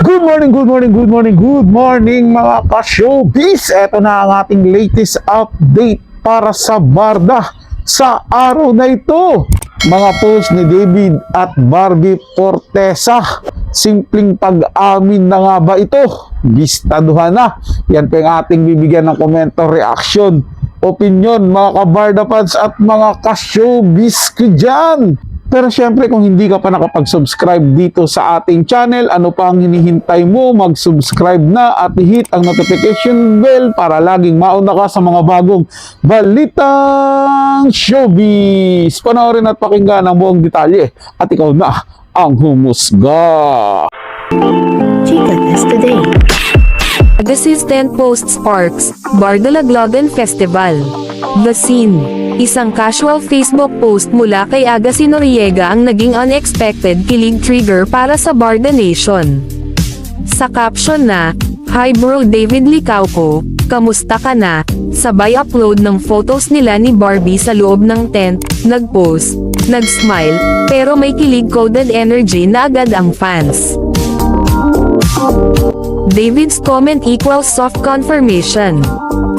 Good morning, good morning, good morning, good morning mga ka-showbiz. Ito na ang ating latest update para sa Barda sa araw na ito. Mga post ni David at Barbie Fortesa. Simpleng pag-amin na nga ba ito? Bistaduhan na. Yan po yung ating bibigyan ng komento, reaction, opinion mga ka-Barda fans at mga ka-showbiz ko dyan. Pero syempre kung hindi ka pa nakapag-subscribe dito sa ating channel, ano pa ang hinihintay mo? Mag-subscribe na at i-hit ang notification bell para laging mauna ka sa mga bagong balitang showbiz. Panoorin at pakinggan ang buong detalye at ikaw na ang humusga. Chika Test Today. Assistant Post Sparks, Barda Laglagan Festival. The Scene. Isang casual Facebook post mula kay Agassi Noriega ang naging unexpected kilig trigger para sa Barda Nation. Sa caption na, "Hi bro David Licauco, kamusta ka na?" Sabay upload ng photos nila ni Barbie sa loob ng tent, nag-post, nag-smile, pero may kilig-coded energy na agad ang fans. David's comment equals soft confirmation.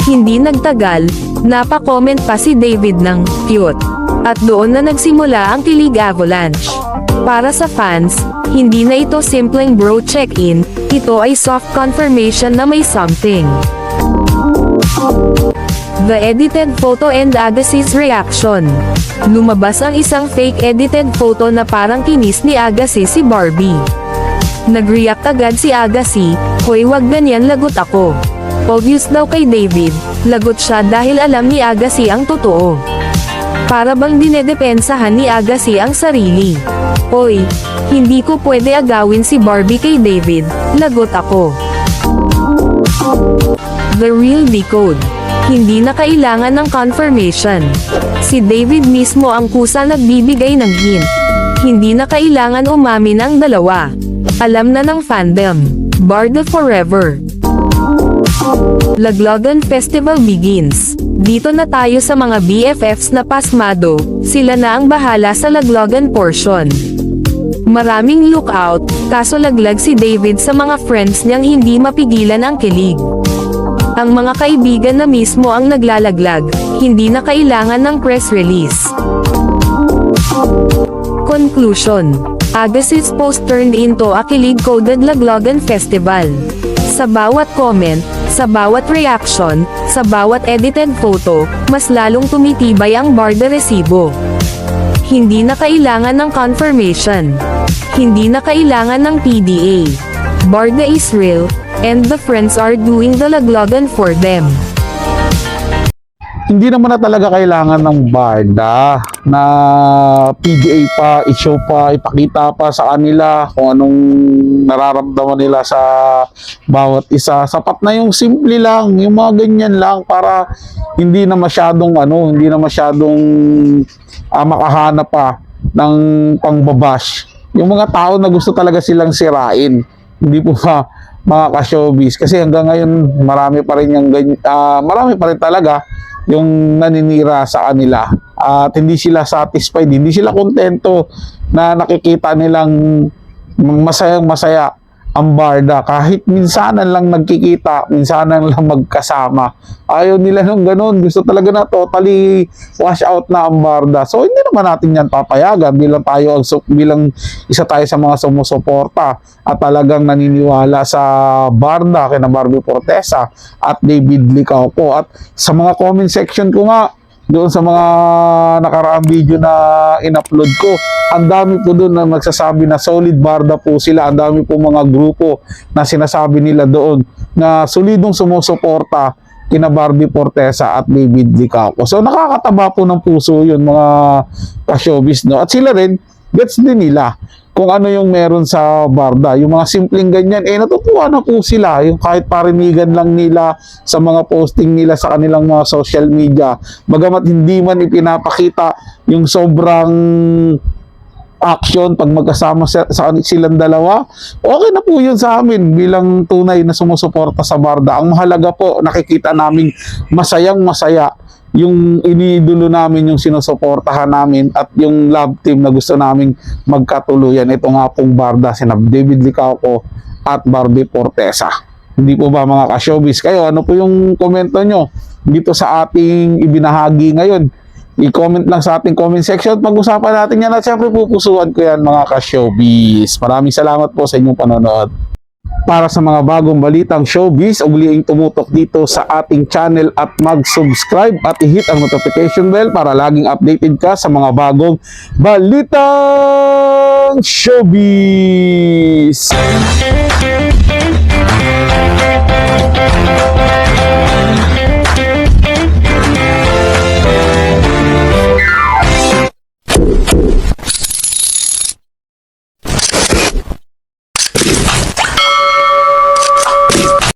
Hindi nagtagal, napa-comment pa si David ng cute. At doon na nagsimula ang kilig avalanche. Para sa fans, hindi na ito simpleng bro check-in, ito ay soft confirmation na may something. The edited photo and Agassi's reaction. Lumabas ang isang fake edited photo na parang kinis ni Agassi si Barbie. Nag-react agad si Agassi, "Hoy wag ganyan, lagot ako." Obvious daw kay David, lagot siya dahil alam ni Agassi ang totoo. Para bang dinedepensahan ni Agassi ang sarili. "Oy, hindi ko pwede agawin si Barbie kay David, lagot ako." The real decode. Hindi na kailangan ng confirmation. Si David mismo ang kusa nagbibigay ng hint. Hindi na kailangan umamin ang dalawa. Alam na ng fandom. Barda forever. Laglagan Festival begins. Dito na tayo sa mga BFFs na pasmado, sila na ang bahala sa Laglagan portion. Maraming lookout, kaso laglag si David sa mga friends niyang hindi mapigilan ang kilig. Ang mga kaibigan na mismo ang naglalaglag, hindi na kailangan ng press release. Conclusion. Agassi's post turned into a kilig-coded Laglagan Festival. Sa bawat comment, sa bawat reaction, sa bawat edited photo, mas lalong tumitibay ang Barda resibo. Hindi na kailangan ng confirmation. Hindi na kailangan ng PDA. Barda is real, and the friends are doing the Laglagan for them. Hindi naman na talaga kailangan ng Barda na PDA pa, i-show pa, ipakita pa sa kanila kung anong nararamdaman nila sa bawat isa. Sapat na yung simple lang, yung mga ganyan lang para hindi na masyadong makahanap pa ng pangbabash. Yung mga tao na gusto talaga silang sirain, hindi po pa mga ka-showbiz kasi hanggang ngayon marami pa rin talaga yung naninira sa kanila at hindi sila satisfied, hindi sila kontento na nakikita nilang masayang masaya ang Barda kahit minsanan lang nagkikita, minsanan lang magkasama. Ayaw nila nung ganun, gusto talaga na totally wash out na ang Barda. So hindi naman natin yan papayagan bilang isa tayo sa mga sumusuporta at talagang naniniwala sa Barda kina Barbie Fortesa at David Licauco. At sa mga comment section ko nga doon sa mga nakaraang video na in-upload ko, ang dami po doon na nagsasabi na solid Barda po sila. Ang dami po mga grupo na sinasabi nila doon na solidong sumusuporta kina Barbie Fortesa at David Licauco. So nakakataba po ng puso yun mga ka-showbiz, no? At sila rin, gets din nila kung ano yung meron sa Barda. Yung mga simpleng ganyan, natutuwa na po sila. Yung kahit parinigan lang nila sa mga posting nila sa kanilang mga social media. Bagamat hindi man ipinapakita yung sobrang action pag magkasama sa silang dalawa, okay na po yun sa amin bilang tunay na sumusuporta sa Barda. Ang mahalaga po, nakikita namin masayang masaya yung iniidolo namin, yung sinusuportahan namin at yung love team na gusto naming magkatuluyan. Ito nga pong Barda, sina David Licauco at Barbie Fortesa. Hindi po ba mga ka-showbiz? Kayo, ano po yung komento nyo dito sa ating ibinahagi ngayon? I-comment lang sa ating comment section. Pag-usapan natin yan at syempre pupusuan ko yan mga ka-showbiz. Maraming salamat po sa inyong panonood. Para sa mga bagong balitang showbiz, ugliing tumutok dito sa ating channel at mag-subscribe at i-hit ang notification bell para laging updated ka sa mga bagong balitang showbiz.